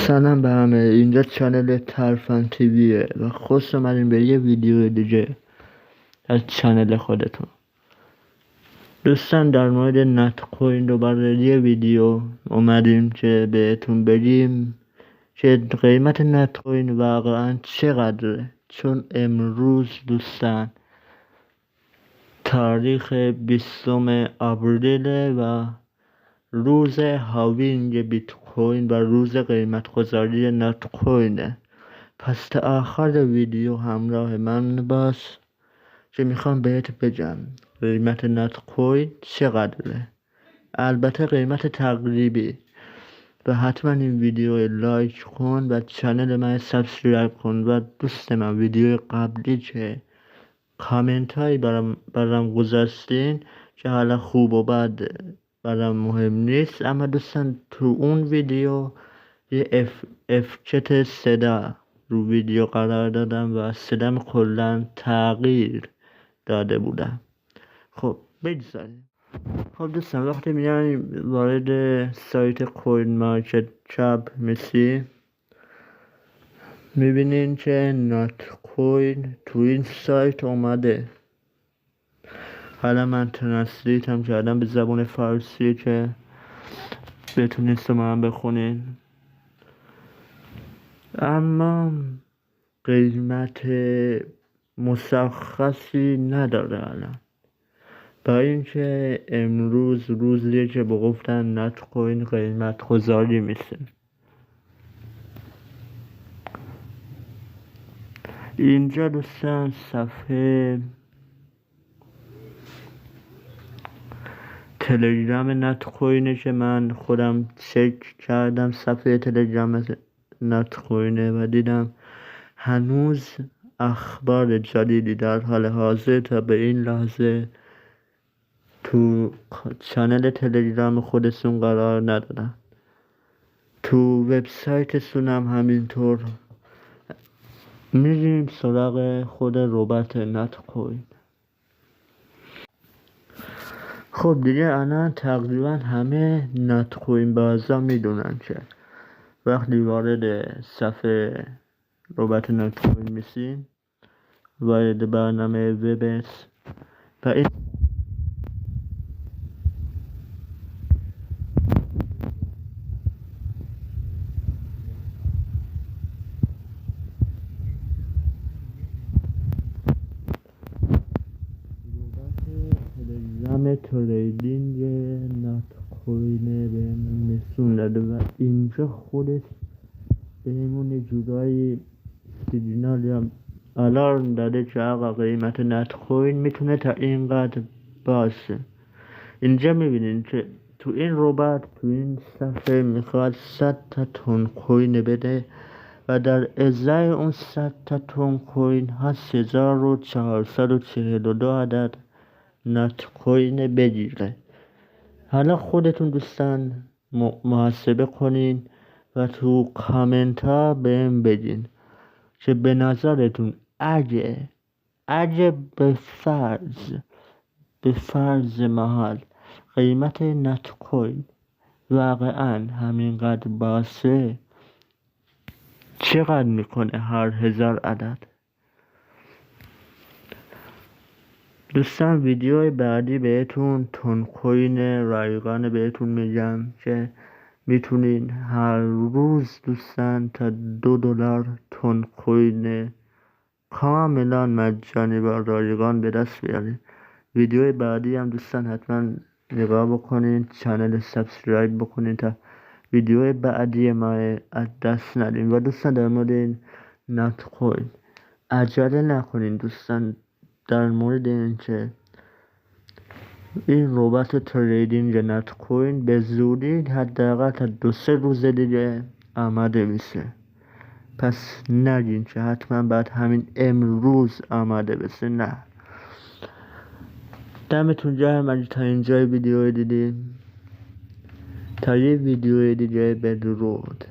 سلام به همه. اینجا چنل ترفند تیویه و خوش اومدین به یه ویدیو دیگه از چنل خودتون. دوستان در مورد نت کوین دوباره یه ویدیو اومدیم که بهتون بگیم که قیمت نت کوین واقعا چقدره، چون امروز دوستان تاریخ 20 آوریل و روز هاوینگ بیت کوین و روز قیمت گذاری نت کوینه. پس تا آخر ویدیو همراه من باش که میخوام بهت بگم قیمت نت کوین چقدره، البته قیمت تقریبی. و حتما این ویدیو لایک کن و چنل من سابسکرایب کن. و دوست من ویدیو قبلی که کامنت هایی برام گذاشتین که حالا خوب و بد برام مهم نیست، اما دوستان تو اون ویدیو یه افکت صدا رو ویدیو قرار دادم و صدام کلا تغییر داده بودم. خب بگذاریم. خب دوستان وقتی میایم وارد سایت کوین مارکت کپ میشی، میبینین که نت کوین تو این سایت اومده. حالا من ترنسلیت هم کردم به زبان فارسی که بتونید شما هم بخونین، اما قیمت مشخصی نداره الان، با اینکه امروز روزیه که به گفتن نت کوین قیمت گذاری میشه. اینجا دوستان صفحه تلگرام نت کوینه که من خودم چک کردم، صفحه تلگرام نت کوینه و دیدم هنوز اخبار جدیدی در حال حاضر تا به این لحظه تو چنل تلگرام خودشون قرار ندادن. تو وبسایتشون هم همینطور. میریم سراغ خود ربات نت کوین. خب دیگه الان تقریبا همه نت کوین بازا میدونن که وقتی وارد صفحه ربات نت کوین میشین، وارد برنامه وب و این تلگرام تریدینگ نت کوینه بهمون نشون داده و اینجا خودش بهمون جورایی سیگنال یا الارم داده که آقا قیمت نت کوین میتونه تا اینقدر باشه. اینجا میبینین که تو این ربات تو این صفحه میخواد 100 تا تون کوین بده و در ازای اون 100 تا تون کوین 8442 عدد نت کوین بگیره. حالا خودتون دوستان محاسبه کنین و تو کامنت ها بهم بگین که به نظرتون اگه به فرض محال قیمت نت کوین واقعا همینقدر باشه چقدر میکنه هر 1000 عدد؟ دوستان ویدیوی بعدی بهتون تون کوین رایگان بهتون میگم که میتونین هر روز دوستان تا $2 تون کوین کاملا مجانی و رایگان به دست بیارین. ویدیوی بعدی هم دوستان حتما نگاه بکنین، چنل سابسکرایب بکنین تا ویدیوی بعدی ما از دست ندین. و دوستان در مورد این نت کوین عجله نکنین دوستان، در مورد این که این ربات تریدینگ نت کوین به زودی حداقل تا 2-3 روز دیگه آماده میشه. پس نگین که حتما بعد همین امروز آماده بشه، نه. دمتون گرم اگه تا اینجای ویدیو دیدین. تا یه ویدیو دیگه بدرود.